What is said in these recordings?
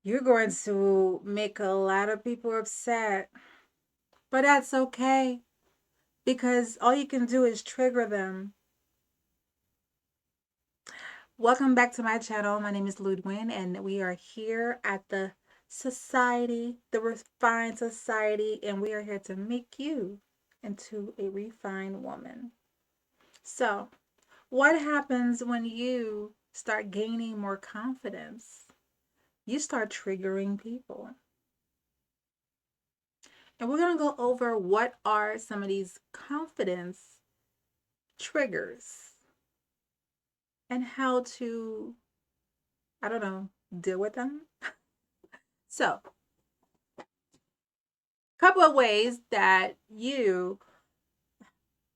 You're going to make a lot of people upset, but that's okay because all you can do is trigger them. Welcome back to my channel. My name is Ludwin, and we are here at the Society, the Refined Society, and we are here to make you into a refined woman. So, what happens when you start gaining more confidence? You start triggering people. And we're going to go over what are some of these confidence triggers and how to, I don't know, deal with them. So, a couple of ways that you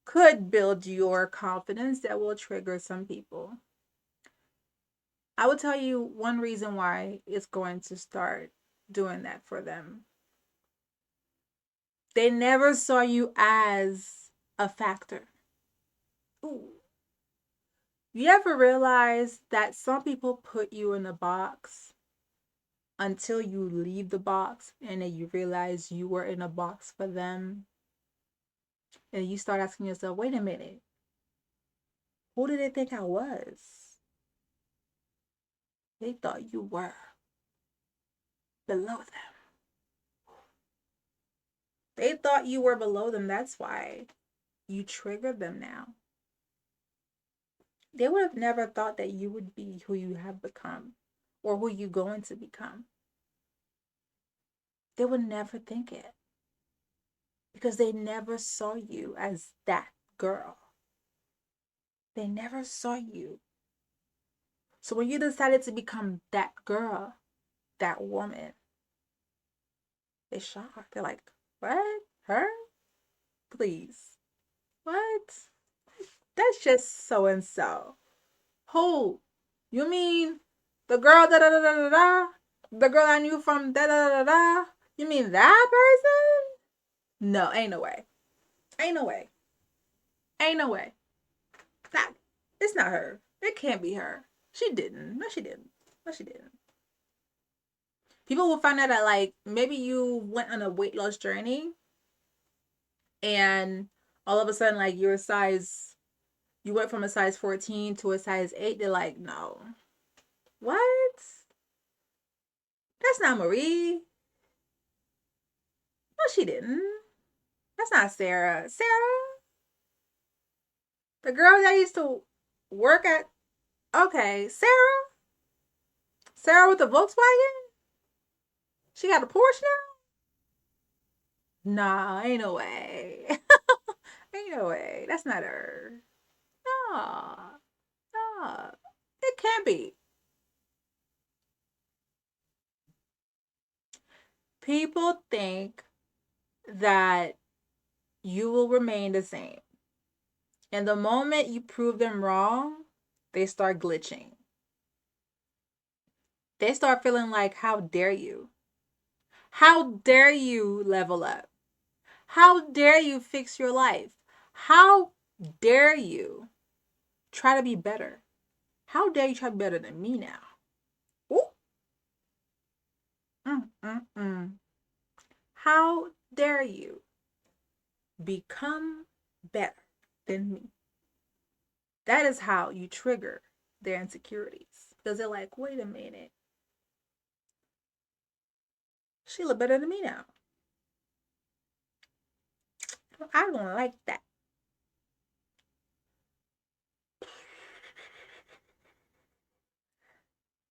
could build your confidence that will trigger some people. I will tell you one reason why it's going to start doing that for them. They never saw you as a factor. Ooh. You ever realize that some people put you in a box until you leave the box and then you realize you were in a box for them? And you start asking yourself, wait a minute, who did they think I was? They thought you were below them. They thought you were below them. That's why you triggered them now. They would have never thought that you would be who you have become or who you're going to become. They would never think it because they never saw you as that girl. They never saw you. So when you decided to become that girl, that woman, they shocked. They're like, what? Her? Please. What? That's just so and so. Who? You mean the girl da da da da da da? The girl I knew from da da da da da? You mean that person? No, ain't no way. Ain't no way. Ain't no way. That it's not her. It can't be her. She didn't. No, she didn't. No, she didn't. People will find out that like maybe you went on a weight loss journey and all of a sudden like your size you went from a size 14 to a size 8. They're like, no. What? That's not Marie. No, she didn't. That's not Sarah. Sarah? The girl that used to work at. Okay, Sarah? Sarah with the Volkswagen? She got a Porsche now? Nah, ain't no way. Ain't no way. That's not her. Nah, nah. It can't be. People think that you will remain the same. And the moment you prove them wrong, they start glitching. They start feeling like, how dare you? How dare you level up? How dare you fix your life? How dare you try to be better? How dare you try to be better than me now? Ooh. Mm. How dare you become better than me? That is how you trigger their insecurities. Because they're like, wait a minute, she look better than me now. I don't like that.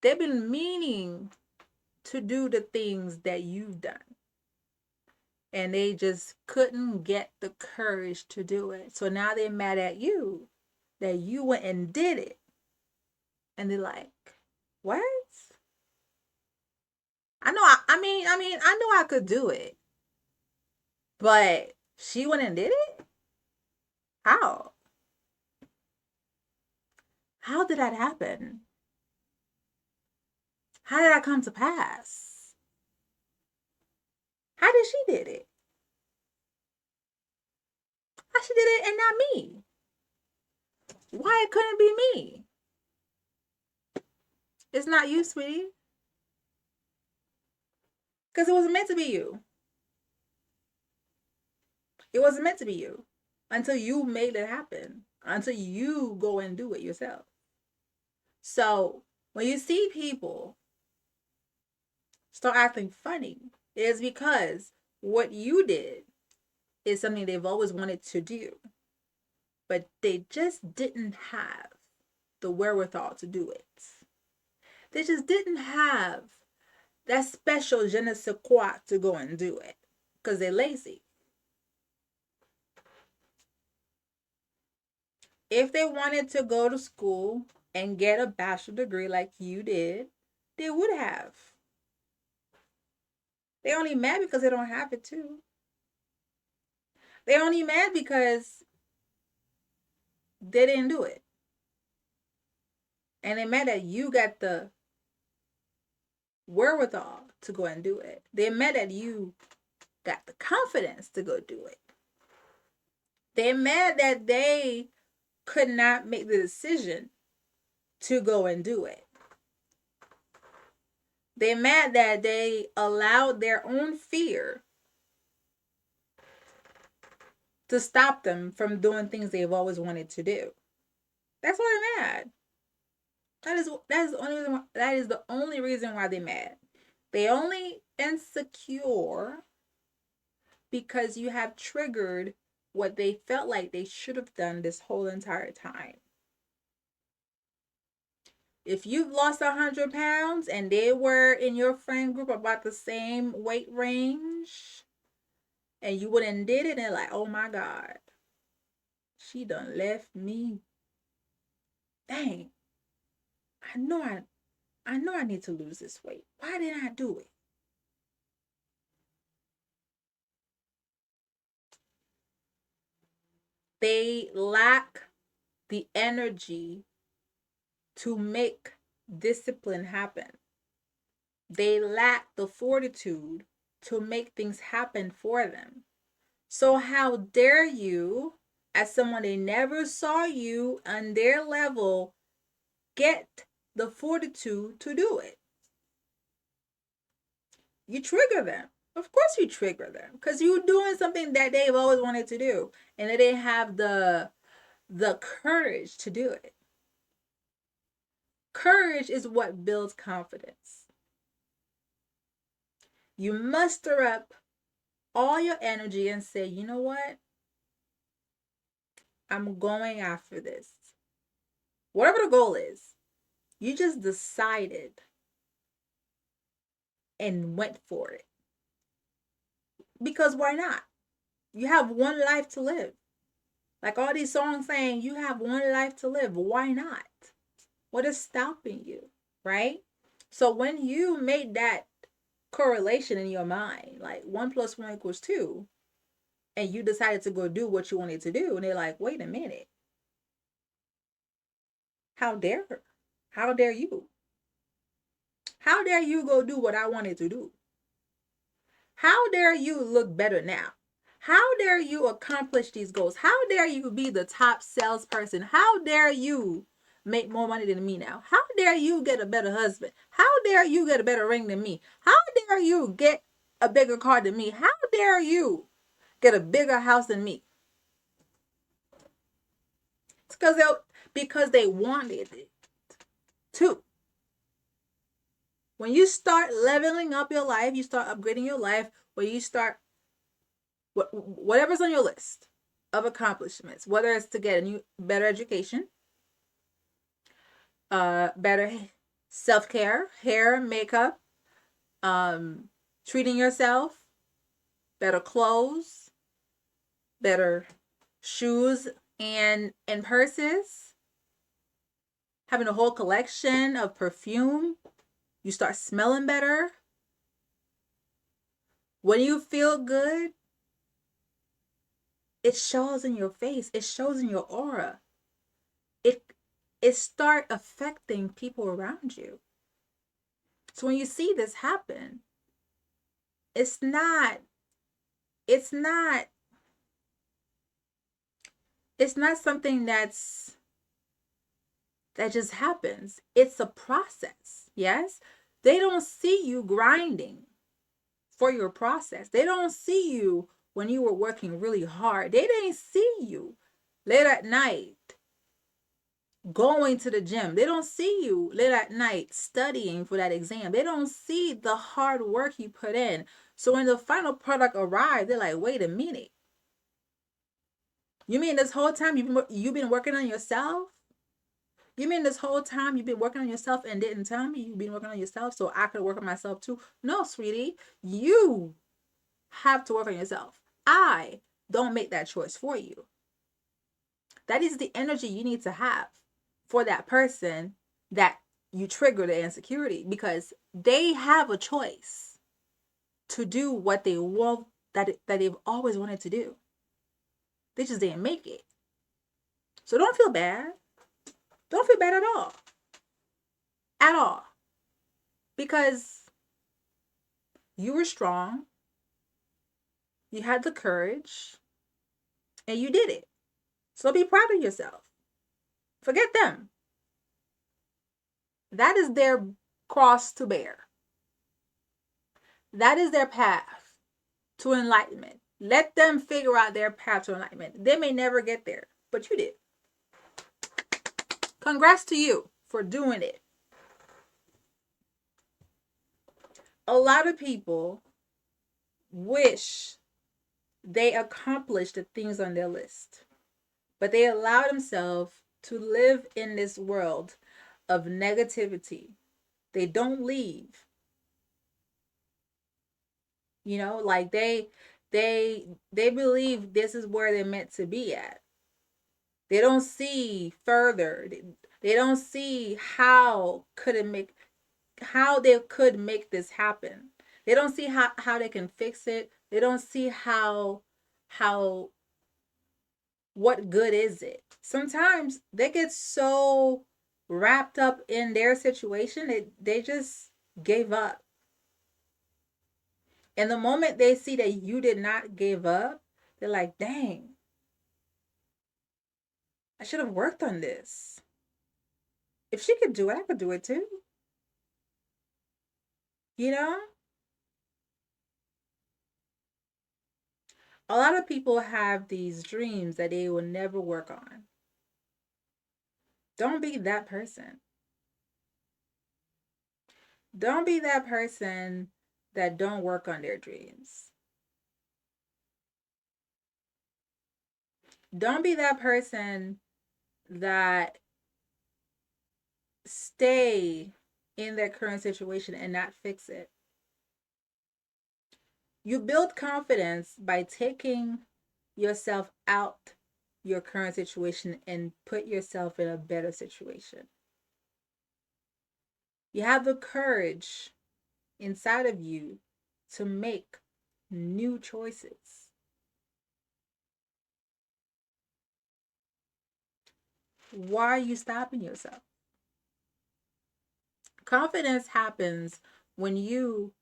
They've been meaning to do the things that you've done. And they just couldn't get the courage to do it. So now they're mad at you that you went and did it. And they're like, what? I know I could do it. But she went and did it? How? How did that happen? How did that come to pass? How did she did it? How she did it and not me? Why it couldn't be me? It's not you, sweetie. Because it wasn't meant to be you. It wasn't meant to be you until you made it happen, until you go and do it yourself. So when you see people start acting funny, it's because what you did is something they've always wanted to do, but they just didn't have the wherewithal to do it. They just didn't have that special je ne sais quoi to go and do it because they're lazy. If they wanted to go to school and get a bachelor degree like you did, they would have. They only mad because they don't have it too. They only mad because they didn't do it. And they mad that you got the wherewithal to go and do it. They mad that you got the confidence to go do it. They mad that they could not make the decision to go and do it. They mad that they allowed their own fear to stop them from doing things they've always wanted to do. That's why they're mad. That is the only reason why they're mad. They only insecure because you have triggered what they felt like they should have done this whole entire time. If you've lost 100 pounds and they were in your friend group about the same weight range and you went and did it, and they're like, oh my God, she done left me. Dang, I know I need to lose this weight. Why didn't I do it? They lack the energy to make discipline happen. They lack the fortitude to make things happen for them. So how dare you, as someone they never saw you on their level, get the fortitude to do it? You trigger them. Of course you trigger them because you're doing something that they've always wanted to do and they didn't have the courage to do it. Courage is what builds confidence. You muster up all your energy and say, you know what? I'm going after this. Whatever the goal is, you just decided and went for it. Because why not? You have one life to live. Like all these songs saying, you have one life to live. Why not? What is stopping you? Right? So when you made that correlation in your mind, like 1 + 1 = 2, and you decided to go do what you wanted to do, and they're like, wait a minute. How dare her? How dare you? How dare you go do what I wanted to do? How dare you look better now? How dare you accomplish these goals? How dare you be the top salesperson? How dare you make more money than me now? How dare you get a better husband? How dare you get a better ring than me? How dare you get a bigger car than me? How dare you get a bigger house than me? It's because they wanted it too. When you start leveling up your life, you start upgrading your life, when you start whatever's on your list of accomplishments, whether it's to get a new better education, better self-care, hair, makeup, treating yourself, better clothes, better shoes and purses, having a whole collection of perfume, you start smelling better. When you feel good, it shows in your face, it shows in your aura. It start affecting people around you. So when you see this happen, it's not it's not it's not something that just happens. It's a process. Yes? They don't see you grinding. for your process. They don't see you when you were working really hard. They didn't see you late at night going to the gym. They don't see you late at night studying for that exam. They don't see the hard work you put in. So when the final product arrives, they're like, wait a minute. You mean this whole time you've been working on yourself? You mean this whole time you've been working on yourself and didn't tell me you've been working on yourself so I could work on myself too? No, sweetie. You have to work on yourself. I don't make that choice for you. That is the energy you need to have for that person that you trigger the insecurity, because they have a choice to do what they want, that they've always wanted to do. They just didn't make it. So don't feel bad. Don't feel bad at all. At all. Because you were strong, you had the courage, and you did it. So be proud of yourself. Forget them. That is their cross to bear. That is their path to enlightenment. Let them figure out their path to enlightenment. They may never get there, but you did. Congrats to you for doing it. A lot of people wish they accomplished the things on their list, but they allow themselves to live in this world of negativity. They don't leave. You know, like they believe this is where they're meant to be at. They don't see further. They don't see how they could make this happen. They don't see how they can fix it. They don't see how what good is it. Sometimes they get so wrapped up in their situation they just gave up. And the moment they see that you did not give up, they're like, dang, I should have worked on this. If she could do it, I could do it too. You know? A lot of people have these dreams that they will never work on. Don't be that person. Don't be that person that don't work on their dreams. Don't be that person that stay in their current situation and not fix it. You build confidence by taking yourself out your current situation and put yourself in a better situation. You have the courage inside of you to make new choices. Why are you stopping yourself? Confidence happens when you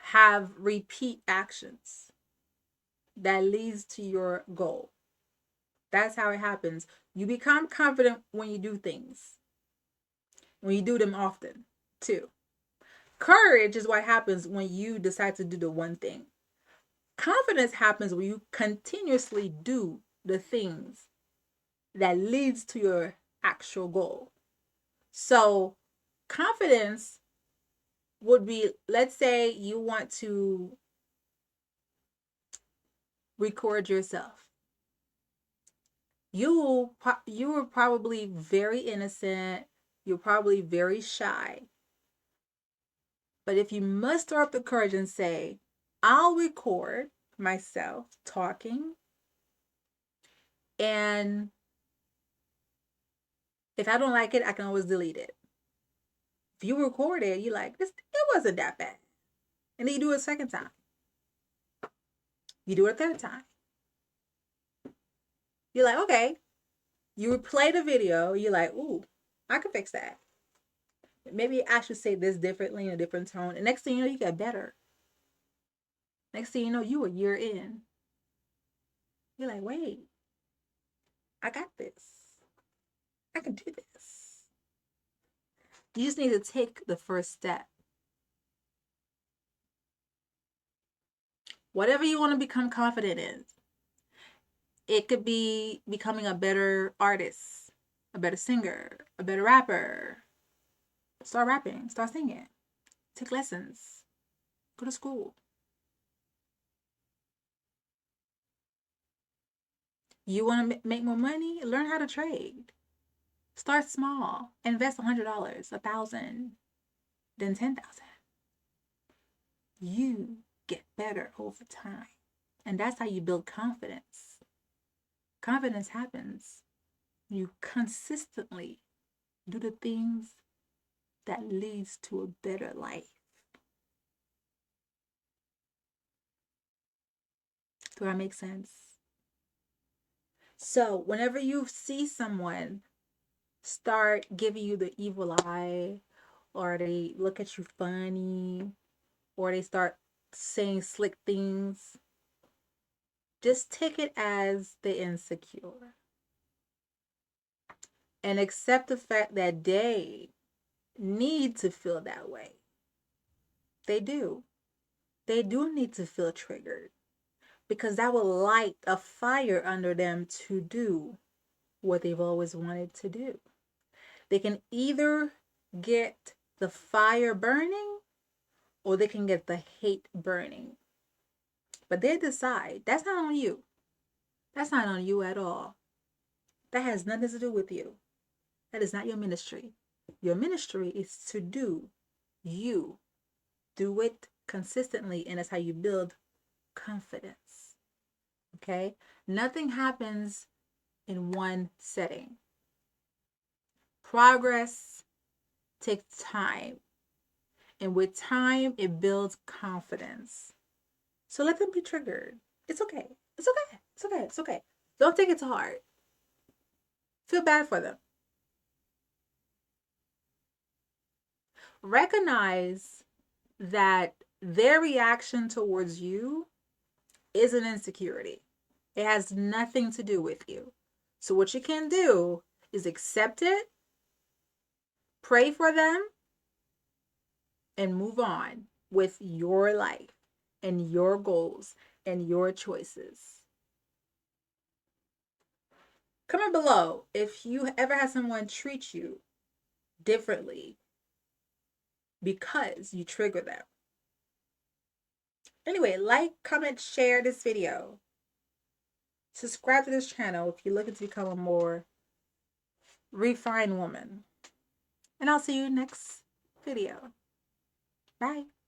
have repeat actions that leads to your goal. That's how it happens. You become confident when you do things, when you do them often, too. Courage is what happens when you decide to do the one thing. Confidence happens when you continuously do the things that leads to your actual goal. So, confidence would be, let's say you want to record yourself. You were probably very innocent, you're probably very shy. But if you muster up the courage and say, I'll record myself talking, and if I don't like it, I can always delete it. If you record it, you're like, it wasn't that bad. And then you do it a second time. You do it a third time. You're like, okay. You replay the video, you're like, ooh, I can fix that. Maybe I should say this differently in a different tone. And next thing you know, you get better. Next thing you know, you a year in. You're like, wait, I got this. I can do this. You just need to take the first step. Whatever you want to become confident in. It could be becoming a better artist, a better singer, a better rapper. Start rapping, start singing, take lessons, go to school. You want to make more money? Learn how to trade. Start small. Invest $100, 1,000, then 10,000. You get better over time. And that's how you build confidence. Confidence happens. You consistently do the things that leads to a better life. Do that make sense? So, whenever you see someone start giving you the evil eye, or they look at you funny, or they start saying slick things, just take it as the insecure and accept the fact that they need to feel that way. They do. They do need to feel triggered because that will light a fire under them to do what they've always wanted to do. They can either get the fire burning or they can get the hate burning. But they decide. That's not on you. That's not on you at all. That has nothing to do with you. That is not your ministry. Your ministry is to do you. Do it consistently, and that's how you build confidence. Okay? Nothing happens in one setting. Progress takes time. And with time, it builds confidence. So let them be triggered. It's okay. It's okay. It's okay. It's okay. Don't take it to heart. Feel bad for them. Recognize that their reaction towards you is an insecurity. It has nothing to do with you. So, what you can do is accept it, pray for them, and move on with your life and your goals and your choices. Comment below if you ever had someone treat you differently because you trigger them. Anyway, like, comment, share this video. Subscribe to this channel if you're looking to become a more refined woman. And I'll see you next video. Bye.